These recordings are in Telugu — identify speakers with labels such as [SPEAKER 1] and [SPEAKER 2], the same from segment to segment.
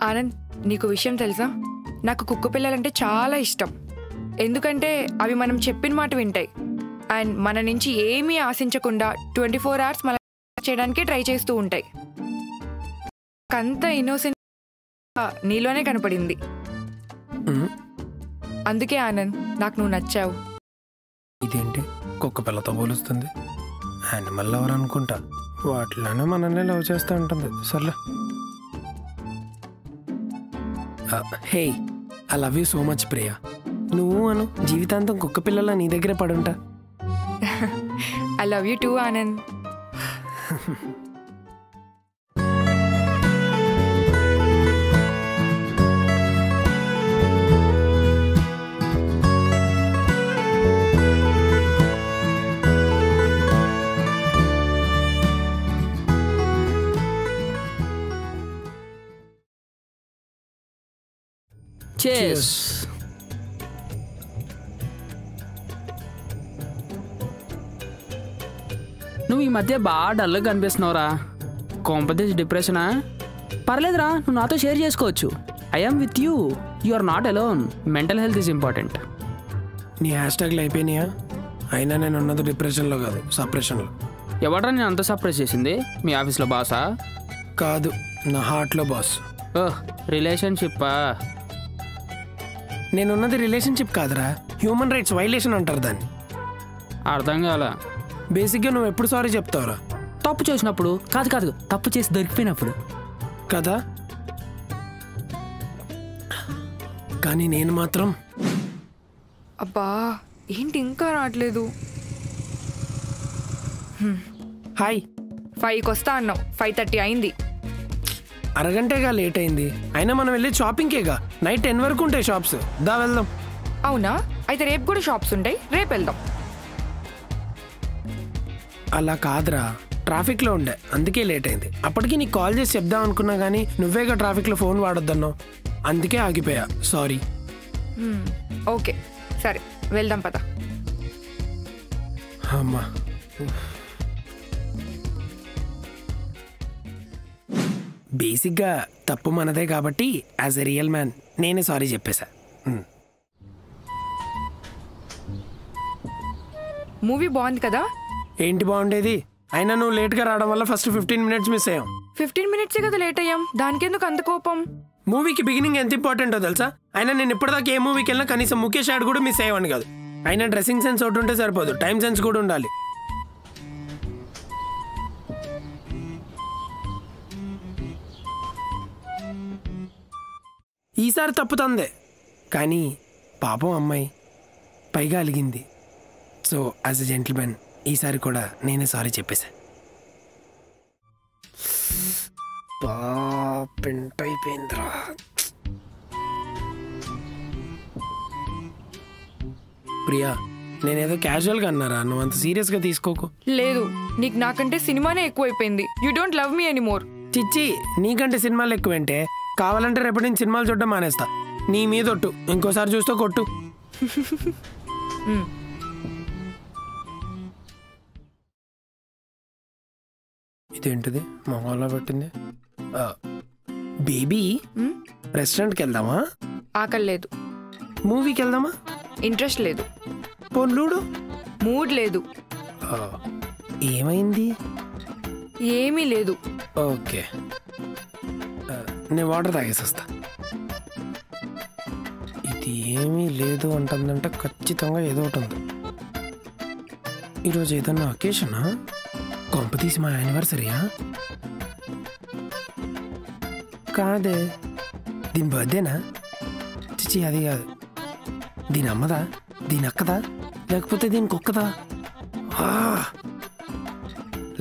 [SPEAKER 1] ఆనంద్, నీకు విషయం తెలుసా? నాకు కుక్క పిల్లలంటే చాలా ఇష్టం. ఎందుకంటే అవి మనం చెప్పిన మాట వింటాయి అండ్ మన నుంచి ఏమీ ఆశించకుండా 24 hours మన చేయడానికి ట్రై చేస్తూ ఉంటాయి. అంత ఇన్నోసెంట్ నీలోనే కనపడింది. అందుకే ఆనంద్, నాకు నువ్వు నచ్చావు.
[SPEAKER 2] ఇదేంటి కుక్క పిల్లతో పోలుస్తుంది? యానిమల్ లవర్ అనుకుంటా, వాటిలోనే మనల్ని లవ్ చేస్తూ ఉంటుంది. సర్లే. Hey, I love you so much Priya. నువ్వు అను, జీవితాంతం కుక్క పిల్లల నీ దగ్గరే పడుంటా.
[SPEAKER 1] I love you too Anand.
[SPEAKER 3] Cheers. నువ్వు ఈ మధ్య బాగా డల్గా కనిపిస్తున్నావురా. కాంపిటీస్ డిప్రెషనా? పర్లేదురా, నువ్వు నాతో షేర్ చేసుకోవచ్చు. I am with you. You are not alone. Mental health is important.
[SPEAKER 2] నీ హ్యాష్ ట్యాగ్లు అయిపోయినాయా? అయినా నేను ఉన్నది డిప్రెషన్లో కాదు, సప్రెషన్లో.
[SPEAKER 3] ఎవడరా నేను అంత సప్రెస్ చేసింది? మీ ఆఫీస్లో బాసా?
[SPEAKER 2] కాదు, నా హార్ట్లో బాస్.
[SPEAKER 3] ఓహ్, రిలేషన్షిప్పా?
[SPEAKER 2] నేనున్నది రిలేషన్షిప్ కాదురా, హ్యూమన్ రైట్స్ వైలేషన్ అంటారు దాన్ని.
[SPEAKER 3] అర్థం కాల.
[SPEAKER 2] బేసిక్గా నువ్వు ఎప్పుడు సారీ చెప్తావురా?
[SPEAKER 3] తప్పు చేసినప్పుడు. కాదు కాదు, తప్పు చేసి దొరికిపోయినప్పుడు
[SPEAKER 2] కదా. కానీ నేను మాత్రం.
[SPEAKER 1] అబ్బా, ఏంటి ఇంకా రావట్లేదు?
[SPEAKER 2] హాయ్.
[SPEAKER 1] 5కి వస్తా అన్నావు, 5:30 అయింది.
[SPEAKER 2] అరగంటేగా లేట్ అయింది. అయినా మనం వెళ్ళి షాపింగ్కేగా. నైట్ 10 వరకు ఉంటాయి షాప్స్. దా వెళ్దాం.
[SPEAKER 1] అవునా? అయితే రేపు కూడా షాప్స్ ఉంటాయి, రేపు వెళ్దాం.
[SPEAKER 2] అలా కాదురా, ట్రాఫిక్లో ఉండే, అందుకే లేట్ అయింది. అప్పటికి నీకు కాల్ చేసి చెప్దాం అనుకున్నా కానీ నువ్వేగా ట్రాఫిక్లో ఫోన్ వాడొద్దన్నావు, అందుకే ఆగిపోయా. సారీ.
[SPEAKER 1] ఓకే సరే, వెళ్దాం పద.
[SPEAKER 2] అమ్మా, బేసిక్గా తప్పు మనదే కాబట్టి యాజ్ ఎ రియల్ మ్యాన్ నేనే సారీ చెప్పేశా.
[SPEAKER 1] మూవీ బాగుంది కదా?
[SPEAKER 2] ఏంటి బాగుండేది? అయినా నువ్వు లేట్గా రావడం వల్ల ఫస్ట్ 15 minutes మిస్ అయ్యాం.
[SPEAKER 1] 15 minutes కదా లేట్ అయ్యాం, దానికెందుకు అంత కోపం?
[SPEAKER 2] మూవీకి బిగినింగ్ ఎంత ఇంపార్టెంటో తెలుసా? అయినా నేను ఇప్పటిదాకా ఏ మూవీకి వెళ్ళినా కనీసం ముఖేష్ యాడ్ కూడా మిస్ అయ్యావని కాదు. అయినా డ్రెస్సింగ్ సెన్స్ ఒకటి ఉంటే సరిపోదు, టైం సెన్స్ కూడా ఉండాలి. ఈసారి తప్పుతందే, కానీ పాపం అమ్మాయి పైగా అలిగింది. సో యాజ్ ఎ జెంటిల్మెన్ ఈసారి కూడా నేనే సారీ చెప్పేశా. పెంటైపోయిందిరా. ప్రియా, నేనేదో క్యాజువల్గా అన్నారా, నువ్వు అంత సీరియస్గా తీసుకోకు.
[SPEAKER 1] లేదు, నీకు నాకంటే సినిమానే ఎక్కువైపోయింది. You don't love me anymore.
[SPEAKER 2] చిచ్చి, నీకంటే సినిమాలు ఎక్కువేంటే? కావాలంటే రేపటి నుంచి సినిమాలు చూడడం మానేస్తా. నీ మీద ఒట్టు, ఇంకోసారి చూస్తే కొట్టు. ఇదేంటిది మొహంలో పెట్టింది? బేబీ, రెస్టారెంట్కి వెళ్దామా?
[SPEAKER 1] ఆకలి లేదు.
[SPEAKER 2] మూవీకి వెళ్దామా?
[SPEAKER 1] ఇంట్రెస్ట్ లేదు.
[SPEAKER 2] పోన్లుడు
[SPEAKER 1] మూడ్ లేదు.
[SPEAKER 2] ఏమైంది?
[SPEAKER 1] ఏమీ లేదు.
[SPEAKER 2] ఓకే, నేను వాటర్ తాగేసి వస్తా. ఇది ఏమీ లేదు అంటుందంటే ఖచ్చితంగా ఏదో ఒకటి ఉంది. ఈరోజు ఏదన్నా అకేషనా? కొంప తీసి మా యానివర్సరీయా? కాదే, దీని బర్త్డేనా? చిచి, అది కాదు. దీని అమ్మదా? దీని అక్కదా? లేకపోతే దీని కుక్కదా?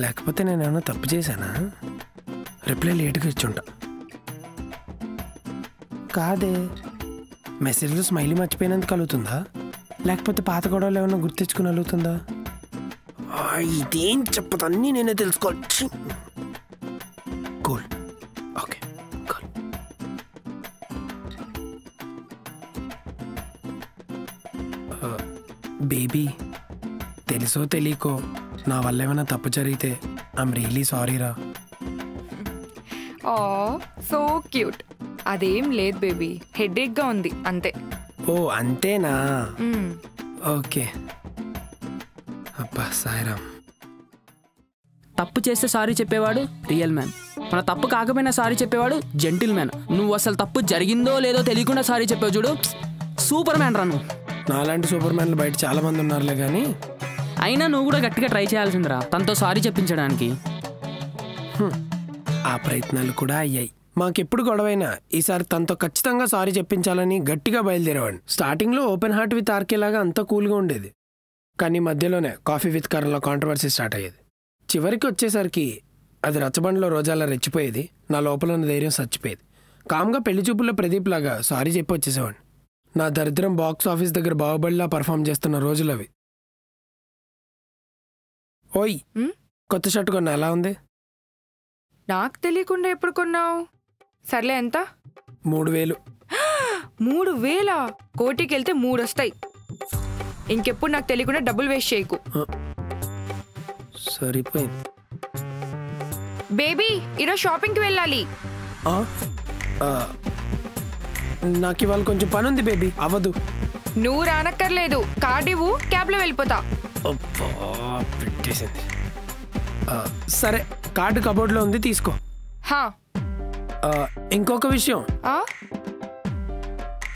[SPEAKER 2] లేకపోతే నేనేమన్నా తప్పు చేశానా? రిప్లై లేట్గా ఇచ్చుంటా. కాదే, మెసేజ్లో స్మైలీ మర్చిపోయినందుకు కలుగుతుందా? లేకపోతే పాత గొడవలు ఏమన్నా గుర్తించుకుని అలుగుతుందా? ఇదేం చెప్పదు, అన్నీ నేనే తెలుసుకోవచ్చు. కూల్. Okay, cool. బేబీ, తెలుసో తెలియకో నా వల్ల ఏమైనా తప్పు జరిగితే ఐఎమ్ రియలీ సారీ రా.
[SPEAKER 1] ఓ సో క్యూట్. అదేం లేదు బేబీ, హెడేక్గా ఉంది అంతే.
[SPEAKER 2] ఓ అంతేనా?
[SPEAKER 1] మ్మ్.
[SPEAKER 2] ఓకే. అబ్బా సాయిరామ్.
[SPEAKER 3] తప్పు చేస్తే సారీ చెప్పేవాడు రియల్ మ్యాన్, మన తప్పు కాకపోయినా సారీ చెప్పేవాడు జెంటిల్ మ్యాన్. నువ్వు అసలు తప్పు జరిగిందో లేదో తెలియకుండా సారీ చెప్పావు చూడు, సూపర్ మ్యాన్ రా నువ్వు.
[SPEAKER 2] నాలాంటి సూపర్ మ్యాన్లు బయట చాలా మంది ఉన్నారులే కానీ
[SPEAKER 3] అయినా నువ్వు కూడా గట్టిగా ట్రై చేయాల్సిందిరా తనతో సారీ చెప్పించడానికి.
[SPEAKER 2] ఆ ప్రయత్నాలు కూడా అయ్యాయి. మాకెప్పుడు గొడవైనా ఈసారి తనతో ఖచ్చితంగా సారీ చెప్పించాలని గట్టిగా బయలుదేరేవాడిని. స్టార్టింగ్లో ఓపెన్ హార్ట్ విత్ ఆర్కేలాగా అంతా కూల్గా ఉండేది, కానీ మధ్యలోనే కాఫీ విత్ కరణ్లో కాంట్రవర్సీ స్టార్ట్ అయ్యేది. చివరికి వచ్చేసరికి అది రచ్చబండలో రోజాలా రెచ్చిపోయేది, నా లోపల ఉన్న ధైర్యం చచ్చిపోయేది. కామ్గా పెళ్లి చూపుల్లో ప్రదీప్ లాగా సారీ చెప్పి వచ్చేసేవాడిని. నా దరిద్రం బాక్స్ ఆఫీస్ దగ్గర బాహుబలిలా పర్ఫామ్ చేస్తున్న రోజులు అవి. ఓయ్, కొత్త షర్ట్ కొన్నా, ఎలా ఉంది?
[SPEAKER 1] నాకు తెలియకుండా ఎప్పుడు కొన్నావు? సర్లే, ఎంత?
[SPEAKER 2] 3000.
[SPEAKER 1] 3000? కోటికి వెళ్తే 3 వస్తాయి. ఇంకెప్పుడు నాకు తెలియకుండా డబ్బులు వేస్ట్ చేయకు.
[SPEAKER 2] సరిపోయింది.
[SPEAKER 1] బేబీ, ఈరోజు షాపింగ్కి వెళ్ళాలి.
[SPEAKER 2] నాకు ఇవాళ కొంచెం పని ఉంది బేబీ, అవ్వదు.
[SPEAKER 1] నువ్వు రానక్కర్లేదు, కార్డు ఇవ్వు, క్యాబ్లో వెళ్ళిపోతా.
[SPEAKER 2] పెట్టేసింది. సరే, కార్డు కబోర్డ్లో ఉంది, తీసుకో.
[SPEAKER 1] హా,
[SPEAKER 2] ఇంకొక విషయం.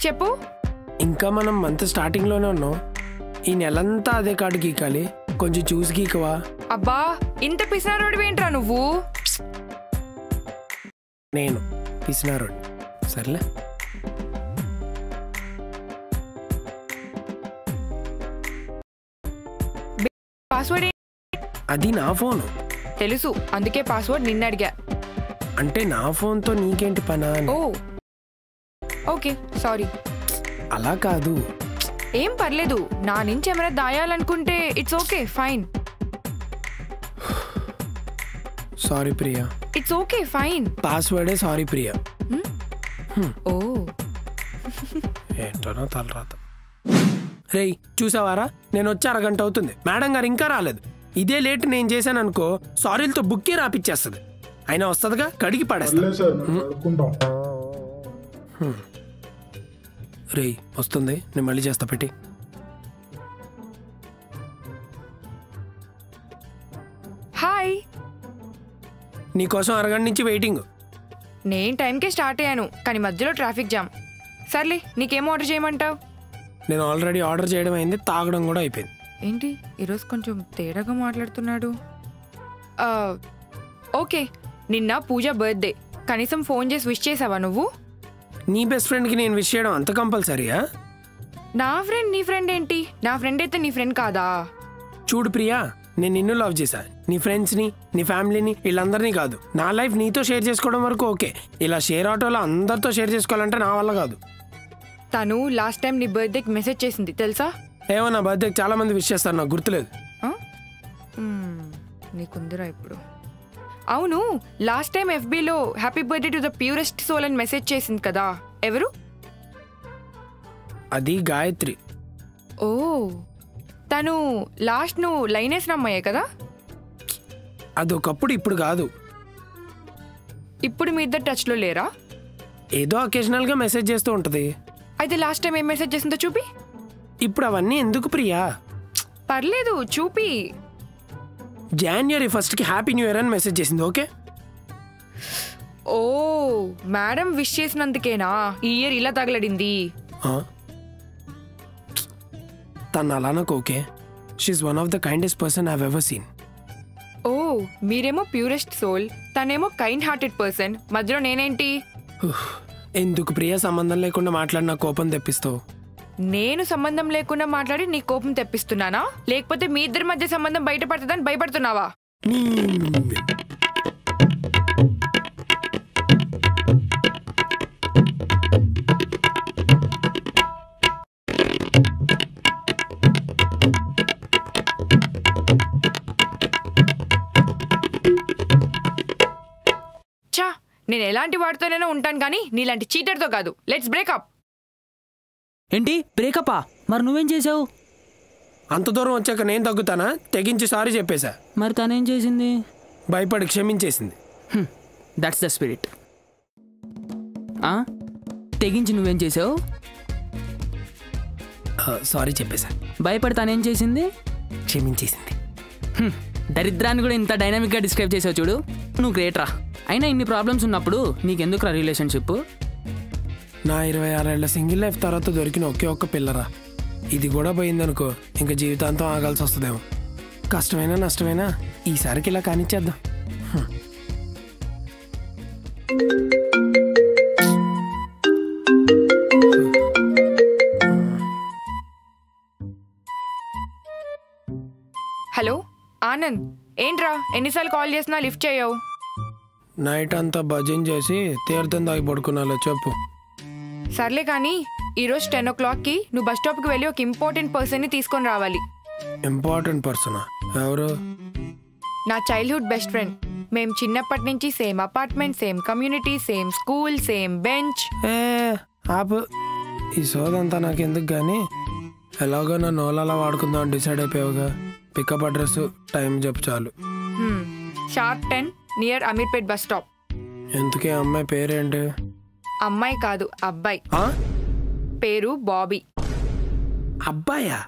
[SPEAKER 1] చెప్పు.
[SPEAKER 2] ఇంకా మనం మంత్ స్టార్టింగ్లోనే ఉన్నాం, ఈ నెలంతా అదే కార్డు గీకాలి, కొంచెం చూసి గీకవా?
[SPEAKER 1] అబ్బా, ఇంత పిసినారోడివి ఏంట్రా నువ్వు?
[SPEAKER 2] నేను పిసినారోడి, సర్లే.
[SPEAKER 1] పాస్వర్డ్
[SPEAKER 2] అది నా ఫోను.
[SPEAKER 1] తెలుసు, అందుకే పాస్వర్డ్ నిన్న అడిగా.
[SPEAKER 2] అంటే నా ఫోన్తో నీకేంటి పనా?
[SPEAKER 1] Oh okay, sorry.
[SPEAKER 2] అలా కాదు.
[SPEAKER 1] ఏం పర్లేదు, నా నుంచి ఏమైనా దాయాలనుకుంటే it's okay, fine.
[SPEAKER 2] Sorry Priya.
[SPEAKER 1] It's okay, fine.
[SPEAKER 2] పాస్వర్డే సారీ ప్రియా.
[SPEAKER 1] ఓ
[SPEAKER 2] ఏంటో తలరాత. రేయ్, చూసావారా, నేను వచ్చి అరగంట అవుతుంది, మేడం గారు ఇంకా రాలేదు. ఇదే లేట్ నేను చేశాను అనుకో, సారీలతో బుక్కే రాపిచ్చేస్తుంది. అయినా వస్తుందిగా, కడిగి పడేస్తా. రేయ్, వస్తుంది, నేను మళ్ళీ చేస్తా, పెట్టి.
[SPEAKER 1] హాయ్.
[SPEAKER 2] నీకోసం అరగంట నుంచి వెయిటింగ్.
[SPEAKER 1] నేను టైంకే స్టార్ట్ అయ్యాను, కానీ మధ్యలో ట్రాఫిక్ జామ్. సర్లే, నీకేం ఆర్డర్ చేయమంటావు?
[SPEAKER 2] నేను ఆల్రెడీ ఆర్డర్ చేయడం అయింది, తాగడం కూడా అయిపోయింది.
[SPEAKER 1] ఏంటి ఈరోజు కొంచెం తేడాగా మాట్లాడుతున్నాడు? ఓకే, నిన్న పూజ బర్త్డే, కనీసం ఫోన్ చేసి విష్ చేసావా నువ్వు?
[SPEAKER 2] నీ బెస్ట్ ఫ్రెండ్కి నేను విష్ చేయడం అంత కంపల్సరీయా?
[SPEAKER 1] నా ఫ్రెండ్ నీ ఫ్రెండ్ ఏంటి? నా ఫ్రెండ్ అయితే నీ ఫ్రెండ్ కాదా?
[SPEAKER 2] చూడు ప్రియా, నేను నిన్ను లవ్ చేశా, నీ ఫ్రెండ్స్ని, నీ ఫ్యామిలీని, వీళ్ళందరినీ కాదు. నా లైఫ్ నీతో షేర్ చేసుకోవడం వరకు ఓకే, ఇలా షేర్ ఆటోలో అందరితో షేర్ చేసుకోవాలంటే నా వల్ల కాదు.
[SPEAKER 1] తను లాస్ట్ టైం నీ బర్త్డేకి మెసేజ్ చేసింది తెలుసా?
[SPEAKER 2] ఏమో, నా బర్త్డేకి చాలా మంది విష్ చేస్తారు, నాకు గుర్తులేదు.
[SPEAKER 1] నీకుందిరా ఇప్పుడు. అవును, లాస్ట్ టైం FBలో happy birthday to the purest soul అని మెసేజ్ చేసింది కదా, ఎవరు?
[SPEAKER 2] అది గాయత్రి.
[SPEAKER 1] ఓ, తను లాస్ట్ నువ్వు లైన్ వేసిన అమ్మాయే కదా?
[SPEAKER 2] అదొకప్పుడు, ఇప్పుడు కాదు.
[SPEAKER 1] ఇప్పుడు మీ ఇద్దరు టచ్లో లేరా?
[SPEAKER 2] ఏదో అకేషనల్గా మెసేజ్ చేస్తూ ఉంటుంది.
[SPEAKER 1] అయితే లాస్ట్ టైం ఏం మెసేజ్ చేసిందో చూపి.
[SPEAKER 2] ఇప్పుడు అవన్నీ ఎందుకు ప్రియా?
[SPEAKER 1] పర్లేదు, చూపి.
[SPEAKER 2] January 1st happy new year అని మెసేజ్ చేసింది. ఓకే.
[SPEAKER 1] ఓ, మేడం విష్ చేసినందుకేనా ఈ ఇయర్ ఇలా తగలడింది?
[SPEAKER 2] తను అలా నాకు okay. She's one of the kindest person I have ever seen.
[SPEAKER 1] ఓ, మీరేమో ప్యూరెస్ట్ సోల్, తనేమో కైండ్ హార్టెడ్ పర్సన్, మధ్యలో నేనేంటి?
[SPEAKER 2] ఎందుకు ప్రియా సంబంధం లేకుండా మాట్లాడిన కోపం తెప్పిస్తావు?
[SPEAKER 1] నేను సంబంధం లేకుండా మాట్లాడి నీ కోపం తెప్పిస్తున్నానా, లేకపోతే మీ ఇద్దరి మధ్య సంబంధం బయటపడుతుందని భయపడుతున్నావా? చా, నేను ఎలాంటి వాడితోనైనా ఉంటాను కానీ నీలాంటి చీటర్తో కాదు. Let's breakup.
[SPEAKER 3] ఏంటి బ్రేకపా? మరి నువ్వేం చేసావు?
[SPEAKER 2] అంత దూరం వచ్చాక నేను తగ్గుతానా? తెగించి సారీ చెప్పేశా.
[SPEAKER 3] మరి తనేం చేసింది?
[SPEAKER 2] భయపడి క్షమించేసింది.
[SPEAKER 3] That's the spirit. తెగించి నువ్వేం చేసావు?
[SPEAKER 2] సారీ చెప్పేశా.
[SPEAKER 3] భయపడతానేం చేసింది?
[SPEAKER 2] క్షమించేసింది.
[SPEAKER 3] దరిద్రాన్ని కూడా ఇంత డైనామిక్గా డిస్క్రైబ్ చేసావు చూడు, నువ్వు గ్రేట్ రా. అయినా ఇన్ని ప్రాబ్లమ్స్ ఉన్నప్పుడు నీకెందుకురా రిలేషన్షిప్?
[SPEAKER 2] నా 26 ఏళ్ల సింగిల్ లైఫ్ తర్వాత దొరికిన ఒకే ఒక్క పిల్లరా. ఇది కూడా పోయిందనుకో ఇంకా జీవితాంతం ఆగాల్సి వస్తుందేమో. కష్టమైనా నష్టమైనా ఈసారికి ఇలా కానిచ్చేద్దాం.
[SPEAKER 1] హలో ఆనంద్, ఏంట్రా ఎన్నిసార్లు కాల్ చేసినా లిఫ్ట్ చేయవు?
[SPEAKER 2] నైట్ అంతా భజన చేసి తీర్థం తాగి పడుకున్నాలో చెప్పు.
[SPEAKER 1] సర్లే కానీ ఈరోజు 10 o'clockకి నువ్వు బస్ స్టాప్కి వెళ్ళి ఒక ఇంపార్టెంట్ పర్సన్ని తీసుకొని రావాలి.
[SPEAKER 2] ఇంపార్టెంట్ పర్సనా? ఎవరు?
[SPEAKER 1] నా చైల్డ్హుడ్ బెస్ట్ ఫ్రెండ్. మేము చిన్నప్పటి నుంచి same apartment, same community, same school, same bench.
[SPEAKER 2] ఆపు, ఈ సోదంతా నాకెందుకు కానీ ఎలాగో నన్ను ఓలాలా వాడుకుందాం అని డిసైడ్ అయిపోయావుగా. పికప్ అడ్రస్ టైం చెప్పు చాలు.
[SPEAKER 1] Sharp 10 near Ameerpet bus stop.
[SPEAKER 2] ఎందుకే అమ్మాయి పేరేంటి?
[SPEAKER 1] అమ్మాయి కాదు అబ్బాయి, పేరు బాబీ.
[SPEAKER 2] అబ్బాయా?